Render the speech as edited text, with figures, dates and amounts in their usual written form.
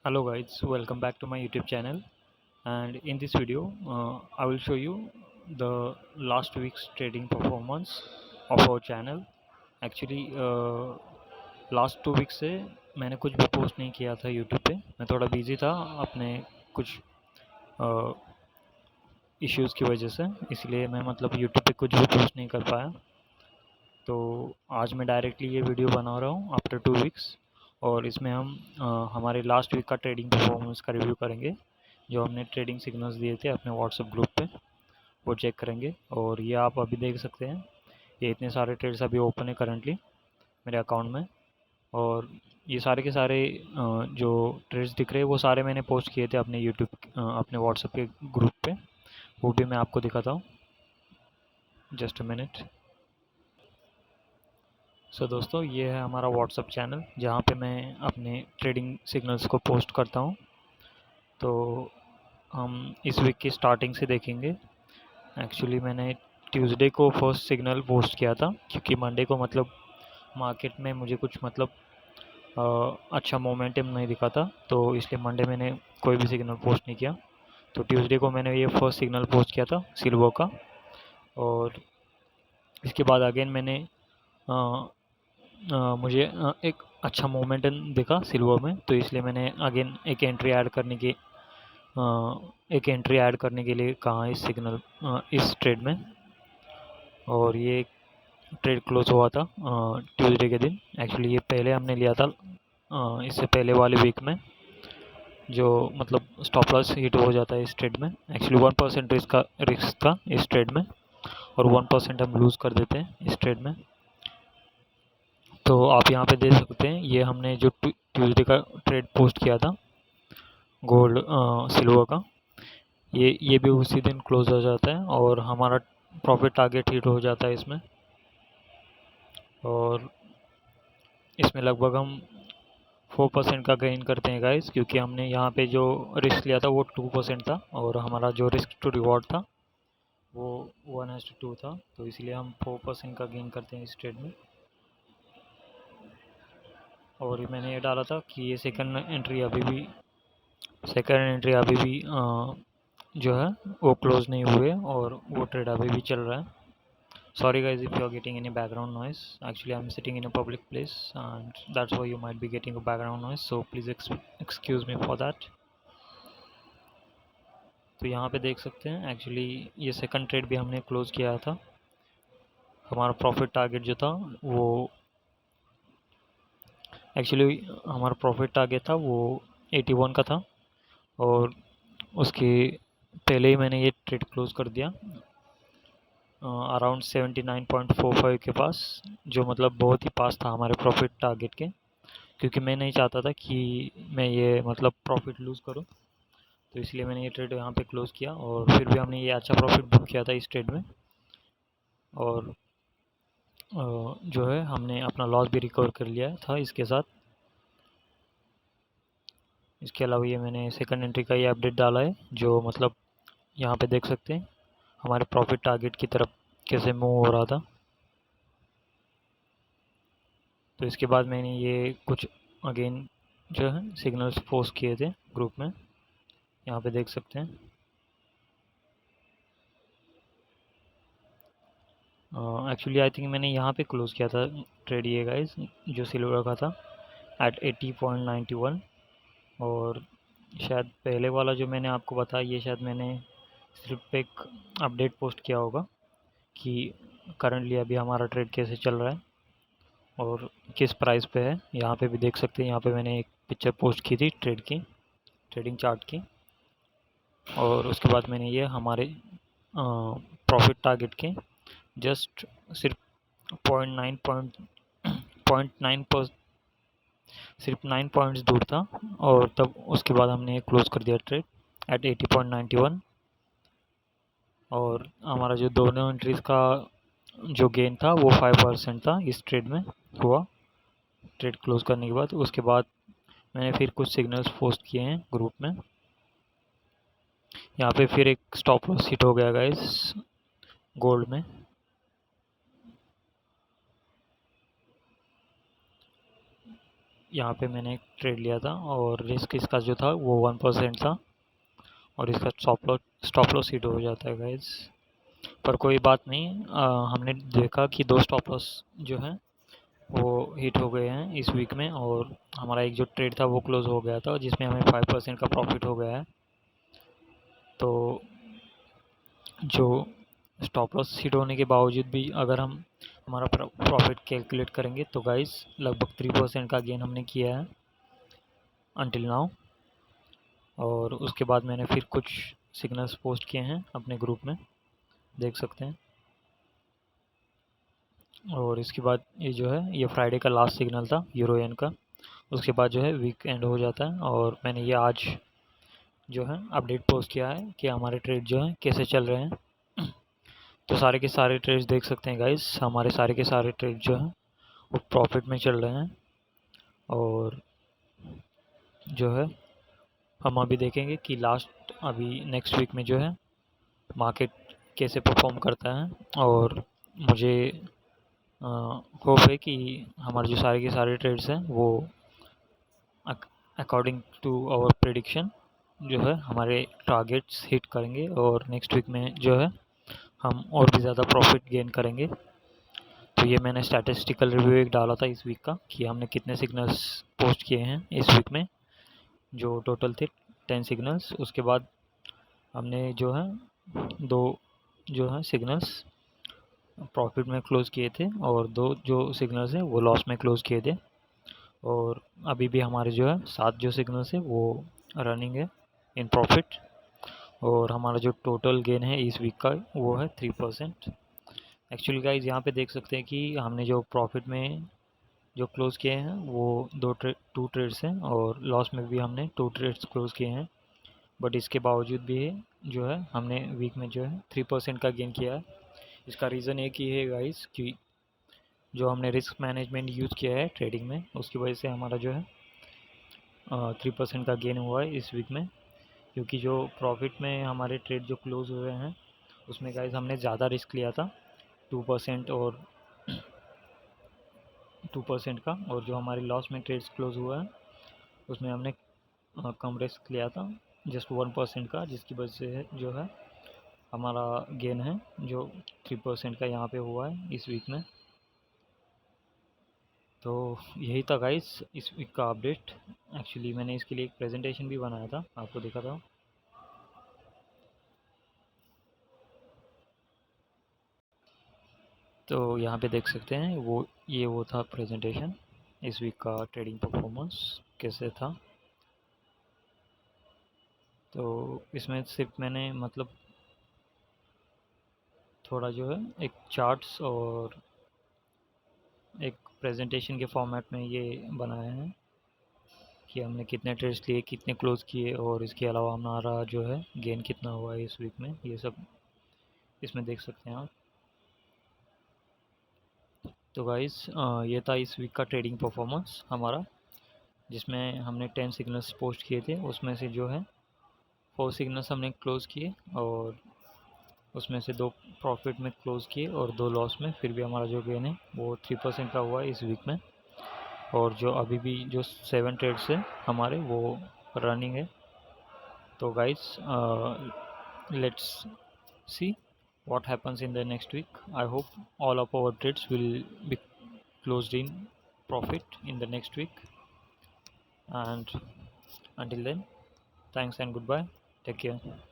Hello guys, welcome back to my YouTube channel, and in this video I will show you the last week's trading performance of our channel. Actually last 2 week से मैंने कुछ भी post नहीं किया था YouTube पे। मैं थोड़ा बिजी था अपने कुछ इश्यूज़ की वजह से, इसलिए मैं मतलब YouTube पे कुछ भी पोस्ट नहीं कर पाया। तो आज मैं डायरेक्टली ये वीडियो बना रहा हूँ आफ्टर 2 वीक्स, और इसमें हम हमारे लास्ट वीक का ट्रेडिंग परफॉर्मेंस का रिव्यू करेंगे। जो हमने ट्रेडिंग सिग्नल्स दिए थे अपने व्हाट्सएप ग्रुप पे, वो चेक करेंगे। और ये आप अभी देख सकते हैं, ये इतने सारे ट्रेड्स अभी ओपन है करंटली मेरे अकाउंट में। और ये सारे के सारे जो ट्रेड्स दिख रहे हैं वो सारे मैंने पोस्ट किए थे अपने अपने व्हाट्सएप के ग्रुप पे। वो भी मैं आपको दिखाता हूँ, जस्ट अ मिनट। सो दोस्तों, ये है हमारा व्हाट्सअप चैनल जहाँ पे मैं अपने ट्रेडिंग सिग्नल्स को पोस्ट करता हूँ। तो हम इस वीक की स्टार्टिंग से देखेंगे। एक्चुअली मैंने ट्यूसडे को फर्स्ट सिग्नल पोस्ट किया था, क्योंकि मंडे को मतलब मार्केट में मुझे कुछ मतलब अच्छा मोमेंटम नहीं दिखा था, तो इसलिए मंडे मैंने कोई भी सिग्नल पोस्ट नहीं किया। तो ट्यूसडे को मैंने ये फर्स्ट सिग्नल पोस्ट किया था सिल्वर का। और इसके बाद अगेन मैंने मुझे एक अच्छा मोमेंटम दिखा सिल्वर में, तो इसलिए मैंने अगेन एक एंट्री ऐड करने के लिए कहा इस इस ट्रेड में। और ये ट्रेड क्लोज हुआ था ट्यूसडे के दिन। एक्चुअली ये पहले हमने लिया था इससे पहले वाले वीक में, जो मतलब स्टॉप लॉस हिट हो जाता है इस ट्रेड में। एक्चुअली 1% रिस्क था इस ट्रेड में, और 1% हम लूज़ कर देते हैं इस ट्रेड में। तो आप यहाँ पे देख सकते हैं, ये हमने जो ट्यूसडे का ट्रेड पोस्ट किया था गोल्ड सिल्वर का, ये भी उसी दिन क्लोज हो जाता है और हमारा प्रॉफिट टारगेट हिट हो जाता है इसमें। और इसमें लगभग हम 4% का गेन करते हैं गाइस, क्योंकि हमने यहाँ पे जो रिस्क लिया था वो 2% था, और हमारा जो रिस्क टू रिवॉर्ड था वो 1:2 था। तो इसलिए हम 4% का गेन करते हैं इस ट्रेड में। और मैंने ये डाला था कि ये सेकंड एंट्री अभी भी जो है वो क्लोज नहीं हुए, और वो ट्रेड अभी भी चल रहा है। Sorry guys if you are getting any background noise. Actually I'm sitting in a public place, and that's why you might be getting a background noise, so please excuse me for that. तो यहाँ पे देख सकते हैं, actually ये second trade भी हमने close किया था। हमारा प्रॉफिट टारगेट जो था वो एक्चुअली हमारा प्रॉफिट टारगेट था वो 81 का था, और उसके पहले ही मैंने ये ट्रेड क्लोज कर दिया अराउंड 79.45 के पास, जो मतलब बहुत ही पास था हमारे प्रॉफिट टारगेट के। क्योंकि मैं नहीं चाहता था कि मैं ये मतलब प्रॉफिट लूज़ करूं, तो इसलिए मैंने ये ट्रेड यहाँ पे क्लोज़ किया। और फिर भी हमने ये अच्छा प्रॉफिट बुक किया था इस ट्रेड में। और जो है हमने अपना लॉस भी रिकवर कर लिया था इसके साथ। इसके अलावा ये मैंने सेकंड एंट्री का ये अपडेट डाला है, जो मतलब यहाँ पे देख सकते हैं हमारे प्रॉफिट टारगेट की तरफ कैसे मूव हो रहा था। तो इसके बाद मैंने ये कुछ अगेन जो है सिग्नल्स पोस्ट किए थे ग्रुप में, यहाँ पे देख सकते हैं। एक्चुअली आई थिंक मैंने यहाँ पे क्लोज़ किया था ट्रेड ये गाइस, जो सिल्वर का था एट 80.91। और शायद पहले वाला जो मैंने आपको बताया, ये शायद मैंने सिर्फ एक अपडेट पोस्ट किया होगा कि करंटली अभी हमारा ट्रेड कैसे चल रहा है और किस प्राइस पे है। यहाँ पे भी देख सकते हैं, यहाँ पे मैंने एक पिक्चर पोस्ट की थी ट्रेडिंग चार्ट की। और उसके बाद मैंने ये हमारे प्रॉफिट टारगेट के जस्ट सिर्फ 0.9 पर सिर्फ 9 पॉइंट्स दूर था, और तब उसके बाद हमने क्लोज कर दिया ट्रेड एट 80.91। और हमारा जो दोनों एंट्रीज का जो गेन था वो 5% था इस ट्रेड में हुआ, ट्रेड क्लोज करने के बाद। उसके बाद मैंने फिर कुछ सिग्नल्स पोस्ट किए हैं ग्रुप में। यहाँ पे फिर एक स्टॉप लॉस हिट हो गया गाइस गोल्ड में। यहाँ पे मैंने एक ट्रेड लिया था और रिस्क इसका जो था वो 1% था और इसका स्टॉप लॉस हिट हो जाता है गाइस। पर कोई बात नहीं, हमने देखा कि 2 स्टॉप लॉस जो हैं वो हिट हो गए हैं इस वीक में और हमारा एक जो ट्रेड था वो क्लोज हो गया था जिसमें हमें 5% का प्रॉफिट हो गया है। तो जो स्टॉप लॉस हिट होने के बावजूद भी अगर हम हमारा प्रॉफिट कैलकुलेट करेंगे तो गाइस लगभग 3% का गेन हमने किया है अंटिल नाउ। और उसके बाद मैंने फिर कुछ सिग्नल्स पोस्ट किए हैं अपने ग्रुप में, देख सकते हैं। और इसके बाद ये जो है ये फ्राइडे का लास्ट सिग्नल था यूरो येन का। उसके बाद जो है वीक एंड हो जाता है और मैंने ये आज जो है अपडेट पोस्ट किया है कि हमारे ट्रेड जो हैं कैसे चल रहे हैं। तो सारे के सारे ट्रेड्स देख सकते हैं गाइस, हमारे सारे के सारे ट्रेड जो हैं वो प्रॉफिट में चल रहे हैं। और जो है हम अभी देखेंगे कि लास्ट अभी नेक्स्ट वीक में जो है मार्केट कैसे परफॉर्म करता है। और मुझे होप है कि हमारे जो सारे के सारे ट्रेड्स हैं वो अकॉर्डिंग टू आवर प्रेडिक्शन जो है हमारे टारगेट्स हिट करेंगे और नेक्स्ट वीक में जो है हम और भी ज़्यादा प्रॉफिट गेन करेंगे। तो ये मैंने स्टैटिस्टिकल रिव्यू एक डाला था इस वीक का कि हमने कितने सिग्नल्स पोस्ट किए हैं इस वीक में, जो टोटल थे 10 सिग्नल्स। उसके बाद हमने जो है 2 जो है सिग्नल्स प्रॉफिट में क्लोज़ किए थे और 2 जो सिग्नल्स हैं वो लॉस में क्लोज़ किए थे। और अभी भी हमारे जो है 7 जो सिग्नल्स हैं वो रनिंग है इन प्रॉफिट। और हमारा जो टोटल गेन है इस वीक का वो है 3%। एक्चुअली गाइज यहाँ पे देख सकते हैं कि हमने जो प्रॉफिट में जो क्लोज़ किए हैं वो 2 ट्रेड्स हैं और लॉस में भी हमने 2 ट्रेड्स क्लोज़ किए हैं। बट इसके बावजूद भी जो है हमने वीक में जो है 3% का गेन किया है। इसका रीज़न एक ही है गाइस कि जो हमने रिस्क मैनेजमेंट यूज़ किया है ट्रेडिंग में उसकी वजह से हमारा जो है 3% का गेन हुआ है इस वीक में। क्योंकि जो प्रॉफिट में हमारे ट्रेड जो क्लोज़ हुए हैं उसमें गाइस हमने ज़्यादा रिस्क लिया था 2% और 2% का। और जो हमारे लॉस में ट्रेड्स क्लोज़ हुआ है उसमें हमने कम रिस्क लिया था जस्ट 1% का, जिसकी वजह से जो है हमारा गेन है जो 3% का यहाँ पे हुआ है इस वीक में। तो यही था गाइस इस वीक का अपडेट। एक्चुअली मैंने इसके लिए एक प्रेजेंटेशन भी बनाया था, आपको देखा था। तो यहाँ पे देख सकते हैं वो था प्रेजेंटेशन, इस वीक का ट्रेडिंग परफॉर्मेंस कैसे था। तो इसमें सिर्फ मैंने मतलब थोड़ा जो है एक चार्ट्स और एक प्रेजेंटेशन के फॉर्मेट में ये बनाया है कि हमने कितने ट्रेड्स लिए, कितने क्लोज किए और इसके अलावा हमारा जो है गेन कितना हुआ है इस वीक में, ये सब इसमें देख सकते हैं आप। तो गाइस ये था इस वीक का ट्रेडिंग परफॉर्मेंस हमारा, जिसमें हमने 10 सिग्नल्स पोस्ट किए थे। उसमें से जो है 4 सिग्नल्स हमने क्लोज़ किए और उसमें से 2 प्रॉफिट में क्लोज़ किए और 2 लॉस में। फिर भी हमारा जो गेन है वो 3% का हुआ है इस वीक में। और जो अभी भी जो 7 ट्रेड्स है हमारे वो रनिंग है। तो guys let's see what happens in the next week. I hope all of our trades will be closed in profit in the next week. And until then, thanks and goodbye. Take care.